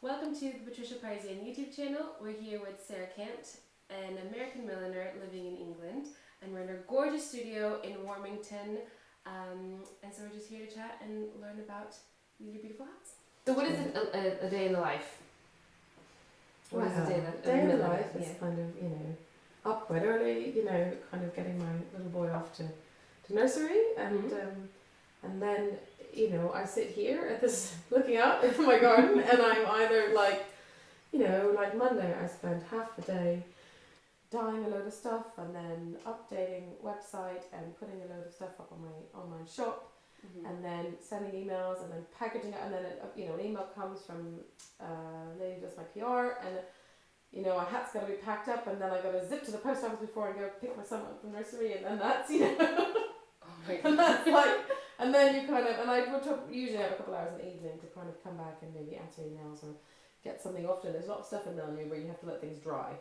Welcome to the Tricia Parisian YouTube channel. We're here with Sarah Cant, an American milliner living in England, and we're in our gorgeous studio in Warmington. And so we're just here to chat and learn about your beautiful hats. So what is a day in the life? What is a day in the life is kind of, up quite early, kind of getting my little boy off to nursery, and then, I sit here at this, looking out into my garden, and I'm either like Monday I spend half the day dyeing a load of stuff and then updating website and putting a load of stuff up on my online shop, and then sending emails and then packaging it, and then an email comes from a lady who does my PR, and a hat's got to be packed up, and then I got to zip to the post office before I go pick my son up from nursery, and then that's Oh my God. and that's like, and then you kind of, and I would usually have a couple hours in the evening to kind of come back and maybe answer emails or get something. Often there's a lot of stuff in millinery where you have to let things dry.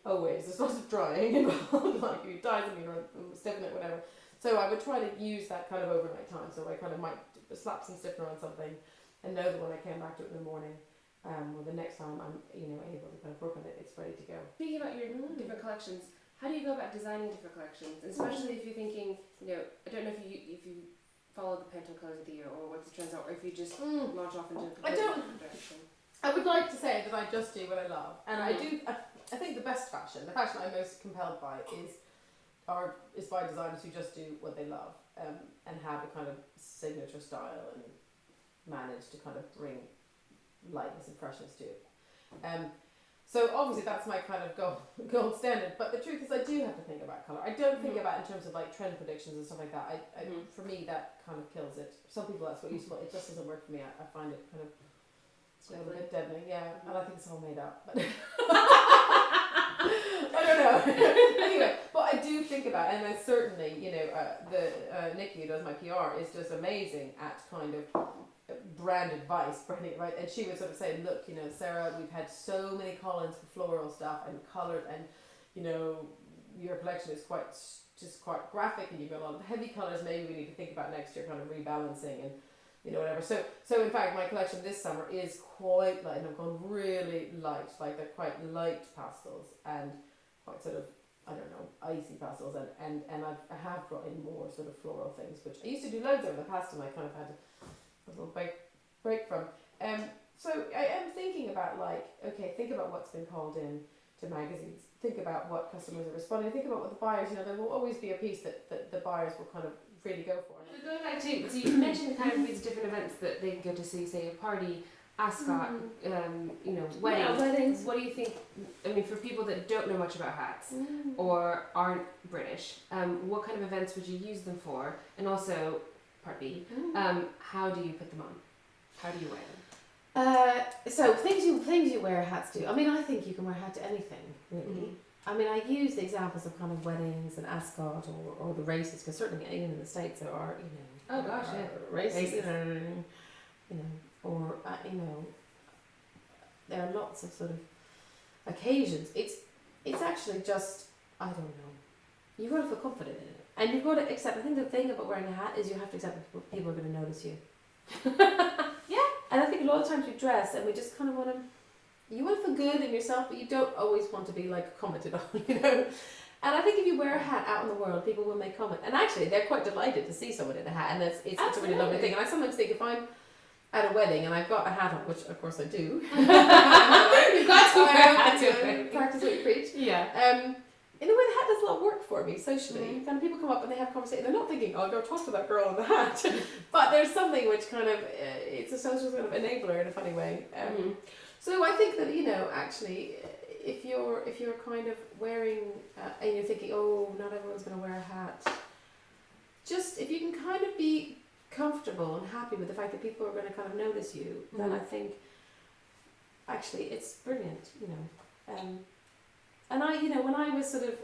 Always, there's lots of drying involved, like you dye something or stiffen it, whatever. So I would try to use that kind of overnight time. So I kind of might slap some stiffener on something and know that when I came back to it in the morning, or the next time I'm able to kind of work on it, it's ready to go. Speaking about your different collections, how do you go about designing different collections? Especially if you're thinking, I don't know if you follow the Pantone colors of the year or what the trends are, or if you just launch off into a completely different direction. I would like to say that I just do what I love, and I do. I think the best fashion, the fashion I'm most compelled by, is by designers who just do what they love, and have a kind of signature style and manage to kind of bring lightness and freshness to it. So obviously that's my kind of gold standard, but the truth is I do have to think about colour. I don't think about it in terms of like trend predictions and stuff like that. For me that kind of kills it. Some people that's what useful. It just doesn't work for me. I find it kind of a little bit deadening, and I think it's all made up. But I don't know. Anyway, but I do think about it, and then certainly, Nikki who does my PR is just amazing at kind of brand advice, branding, right? And she would sort of say, look, Sarah, we've had so many call-ins for floral stuff and coloured, and your collection is quite graphic, and you've got a lot of heavy colours. Maybe we need to think about next year kind of rebalancing and whatever. So in fact, my collection this summer is quite light, and I've gone really light, like they're quite light pastels and quite sort of, I don't know, icy pastels, and I have brought in more sort of floral things, which I used to do loads over the past, and I kind of had a little break from. So I am thinking about think about what's been called in to magazines, think about what customers are responding, think about what the buyers, there will always be a piece that the buyers will kind of really go for. So going back to, so you mentioned kind of these different events that they can go to see, say a party, ascot, weddings. What do you think, for people that don't know much about hats or aren't British, what kind of events would you use them for? And also, part B, how do you put them on? How do you wear them? So things you wear hats to. I think you can wear a hat to anything, really. I use the examples of kind of weddings and ascot or the races, because certainly even in the States there are, races, there are lots of sort of occasions. It's actually just, I don't know, you've got to feel confident in it. And you've got to accept, I think the thing about wearing a hat is you have to accept that people are going to notice you. Yeah. And I think a lot of times we dress and we just kind of want to feel good in yourself, but you don't always want to be like commented on, And I think if you wear a hat out in the world, people will make comment. And actually, they're quite delighted to see someone in a hat, and it's a really lovely thing. And I sometimes think if I'm at a wedding and I've got a hat on, which of course I do. You've got to wear a hat to practice what you preach. Yeah. In a way, the hat does a lot of work for me socially. Kind of people come up and they have conversation. They're not thinking, I'll go talk to that girl in the hat. But there's something which kind of, it's a social kind of enabler in a funny way. So I think that, actually, if you're kind of wearing, and you're thinking, oh, not everyone's going to wear a hat, just if you can kind of be comfortable and happy with the fact that people are going to kind of notice you, then I think, actually, it's brilliant, And I, when I was sort of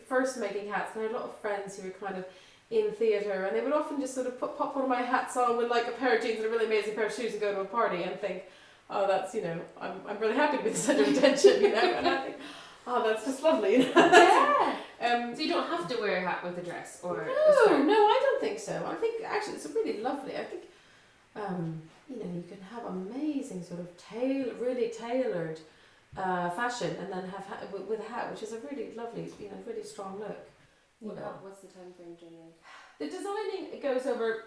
first making hats, and I had a lot of friends who were kind of in theatre, and they would often just sort of pop one of my hats on with like a pair of jeans and a really amazing pair of shoes and go to a party and think, oh, that's, I'm really happy to be the centre of attention, and I think, oh, that's just lovely. Yeah. So you don't have to wear a hat with a dress or no, I don't think so. I think actually it's really lovely. I think, you know, you can have amazing sort of really tailored fashion, and then have with a hat, which is a really lovely, you know, really strong look. You know. What's the time frame generally? The designing, it goes over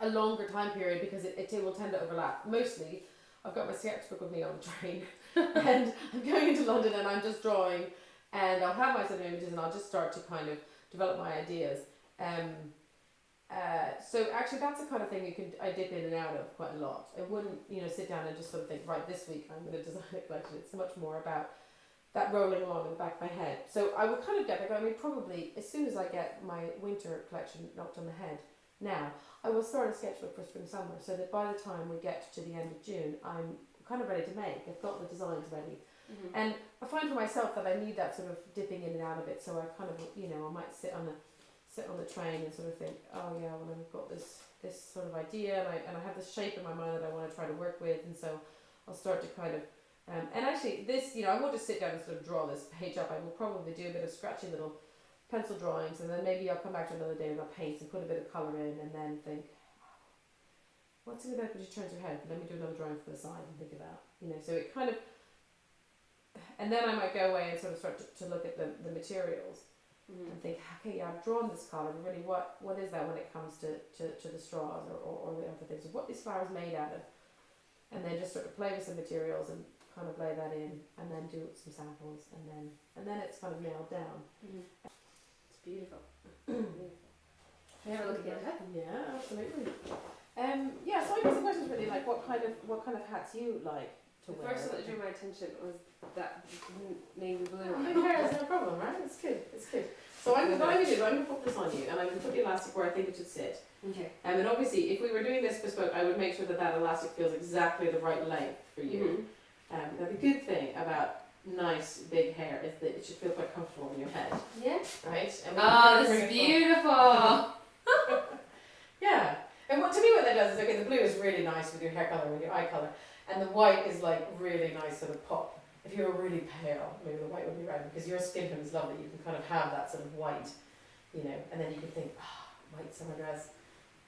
a longer time period because it will tend to overlap. Mostly, I've got my sketchbook with me on the train, and I'm going into London and I'm just drawing, and I'll have my set of images and I'll just start to kind of develop my ideas. So actually that's the kind of thing I dip in and out of quite a lot. I wouldn't, you know, sit down and just sort of think, right, this week I'm going to design a collection. It's much more about that rolling along in the back of my head. So I will kind of get there. I mean, probably as soon as I get my winter collection knocked on the head now, I will start a sketchbook for spring summer, so that by the time we get to the end of June, I'm kind of ready to make. I've got the designs ready. Mm-hmm. And I find for myself that I need that sort of dipping in and out of it, so I kind of, you know, I might sit on the train and sort of think, oh yeah, well I've got this sort of idea, and I have this shape in my mind that I want to try to work with, and so I'll start to kind of and actually this, you know, I won't just sit down and sort of draw this page up. I will probably do a bit of scratchy little pencil drawings, and then maybe I'll come back to another day with my paints and put a bit of colour in, and then think, what's it about when she turns her head? Let me do another drawing for the side and think about, you know, so it kind of, and then I might go away and sort of start to look at the materials. Mm-hmm. And think, okay, yeah, I've drawn this colour, but really what is that when it comes to the straws or the other things? What these flowers made out of? And then just sort of play with some materials and kind of lay that in, and then do some samples, and then it's kind of nailed down. Mm-hmm. It's beautiful. Beautiful. Can you have a look at it? Yeah, absolutely. Yeah, so I guess the question is really like what kind of hats you like to The wear. first one that drew my attention was that navy blue Oh, one. big hair is no problem, right? It's good. It's good. So what I'm going to do is I'm going to put this on you, and I'm going to put the elastic where I think it should sit. Okay. And then obviously, if we were doing this bespoke, I would make sure that elastic feels exactly the right length for you. Mm-hmm. Now the good thing about nice big hair is that it should feel quite comfortable on your head, Yeah. right? And Oh, this is beautiful. Yeah. And to me what that does is, okay, the blue is really nice with your hair colour and your eye colour, and the white is like really nice sort of pop. If you're really pale, maybe the white would be right, because your skin tone is lovely, you can kind of have that sort of white, you know, and then you can think, white summer dress,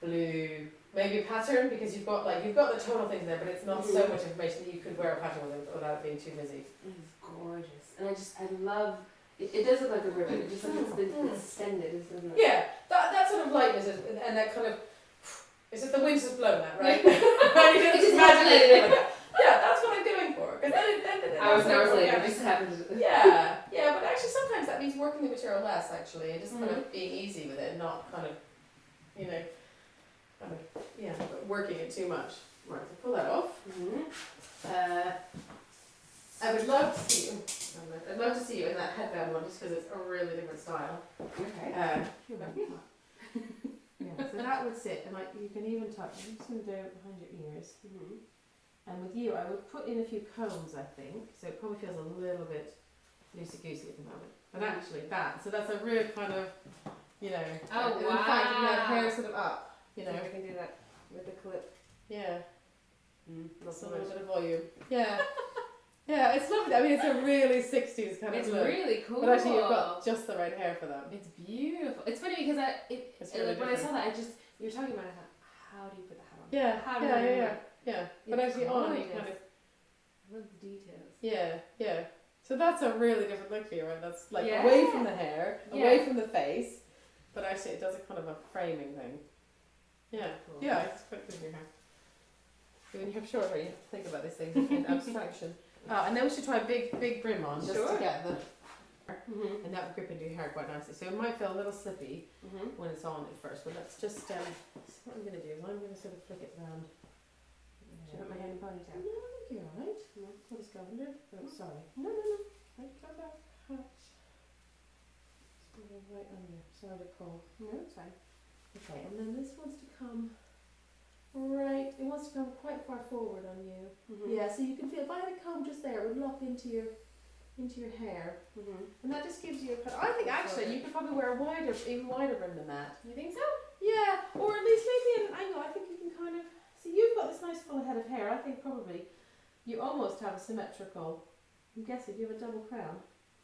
blue, maybe a pattern, because you've got the total things there, but it's not so much information that you could wear a pattern without being too busy. It's gorgeous. And I love, it does look like a ribbon, it just like it's been extended, isn't it? Yeah, that sort of lightness is, and that kind of, it's just the wind's just blown that, right? It just magically like that. Yeah, that's what I'm going for. Hours and hours later, it just happened. Yeah, but actually sometimes that means working the material less, actually, and just kind of being easy with it, and not kind of, you know, working it too much. Right, so pull that off. I would love to see you. I'd love to see you in that headband one, just because it's a really different style. Okay. Yeah, so that would sit, and you can even tuck. I'm just going to do it behind your ears. And with you, I would put in a few combs, I think, so it probably feels a little bit loosey-goosey at the moment. But actually, so that's a real kind of, you know, oh, and wow. in fact, you have hair sort of up, you know. I can do that with the clip. Yeah. Not So so a little much. bit of volume. Yeah. Yeah, it's lovely. I mean, it's a really 60s kind It's of look. really cool. But actually, you've got just the right hair for that. It's beautiful. It's funny because It's really when I different. saw that, you were talking about it, how do you put the hat on? Yeah, How do you do yeah. it? Yeah, but It's actually on, you gorgeous. kind of, I love the details. yeah. So that's a really different look for you, right? That's like Yeah. away from the hair, Yeah. away from the face, but actually it does a kind of a framing thing. Yeah, Cool. yeah, it's quite good in your hair. When you have short hair, you have to think about these things in abstraction. And then we should try a big brim on, just to get the, and that would grip into your hair quite nicely. So it might feel a little slippy when it's on at first, but let's just, so what I'm going to do is I'm going to sort of flick it around. Should I put my hair in a ponytail? No, I think you're alright. What is going on? Oh, sorry. No. Right, come back. Right under. Sorry to pull. No, it's fine. Okay, and then this wants to come right. It wants to come quite far forward on you. Yeah, so you can feel if I had a comb just there, it would lock into your hair, and that just gives you a. I think actually you could probably wear a even wider brim than that. You think so? Yeah, or at least maybe at an angle. I think you can kind of see. You've got this nice full head of hair. I think probably you almost have a symmetrical. I'm guessing you have a double crown.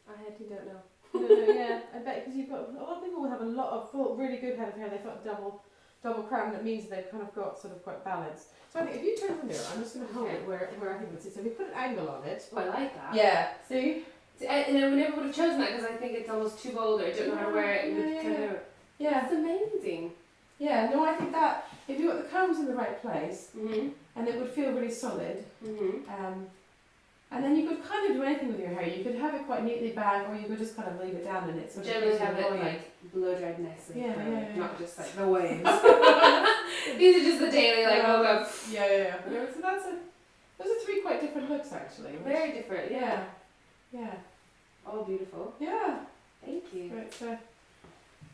I actually don't know. No, yeah, I bet because you've got a lot of people will have a lot of full, really good head of hair. They've got double double crown, it means they've kind of got sort of quite balanced. So I think if you turn the mirror, I'm just going to hold it where I think it's. So if we put an angle on it. Oh, I like that. Yeah. See? And I never would have chosen that because I think it's almost too bold, or I don't know how to wear it. Yeah. It's amazing. Yeah, no, I think that if you got the combs in the right place, Mm-hmm. and it would feel really solid, Mm-hmm. and then you could kind of do anything with your hair. You could have it quite neatly back, or you could just kind of leave it down and it's sort of Generally have it going. like blow dried nicely. Yeah. Not just like the waves. These are just the daily like woke up. Yeah. So those are three quite different looks actually. Very different. Yeah. Yeah. All beautiful. Yeah. Thank you. Right,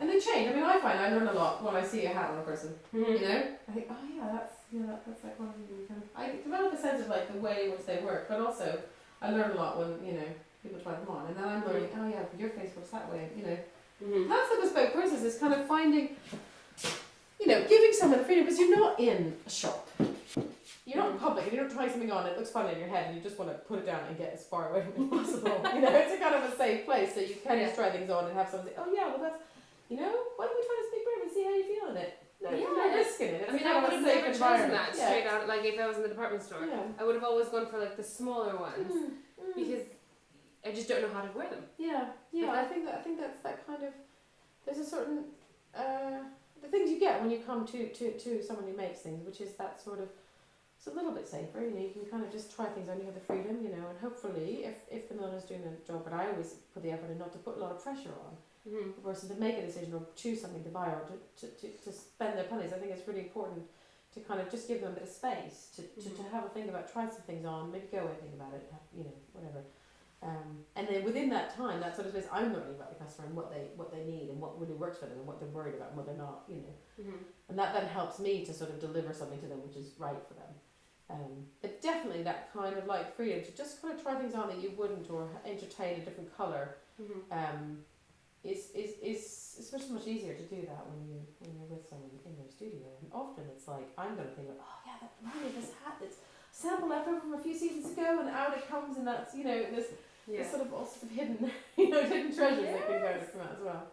and they change. I mean, I find I learn a lot when I see a hat on a person. Mm-hmm. You know, I think, oh yeah, that's like one of the kind of. I develop a sense of like the way in which they work, but also I learn a lot when people try them on, and then I'm learning. Oh yeah, your face works that way. Mm-hmm. That's the bespoke process. Is kind of finding, giving someone the freedom because you're not in a shop. You're not in public and you're not trying something on, it looks funny in your head and you just want to put it down and get as far away from it as possible. It's a kind of a safe place so you can just try things on and have someone say, oh yeah, well that's, why don't we try this big broom and see how you feel in it? No, you're not risking it. It's I mean, kind I of would a have safe never chosen environment. that straight out, like if I was in the department store. Yeah. I would have always gone for like the smaller ones because I just don't know how to wear them. Yeah. I think that's that kind of, there's a certain, the things you get when you come to someone who makes things, which is that sort of, it's a little bit safer, you can kind of just try things on, you have the freedom, and hopefully if the milliner's doing a job, but I always put the effort in not to put a lot of pressure on the person to make a decision or choose something to buy or to spend their pennies. I think it's really important to kind of just give them a bit of space to have a think about, try some things on, maybe go away and think about it, whatever. And then within that time, that sort of space, I'm learning about the customer and what they need and what really works for them and what they're worried about and what they're not, and that then helps me to sort of deliver something to them which is right for them. But definitely that kind of like freedom to just kind of try things on that you wouldn't, or entertain a different colour, is much easier to do that when you're with someone in their studio. And often it's like I'm going to think, oh yeah, that reminds me of this hat that's sample left over from a few seasons ago, and out it comes, and that's there's sort of all sorts of hidden hidden treasures that can go from that as well.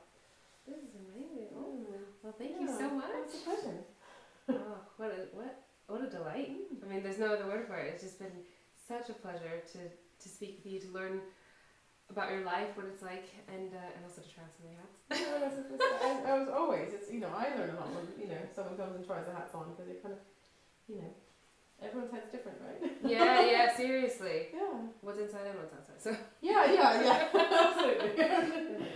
This is amazing. Oh, well, thank you so much. It's a pleasure. Oh, what a delight. I mean, there's no other word for it. It's just been such a pleasure to speak with you, to learn about your life, what it's like, and also to try on some of your hats. I was always, I learn a lot when, someone comes and tries the hats on, because it kind of, everyone's head's different, right? Yeah, seriously. Yeah. What's inside and what's outside. So. Yeah, absolutely.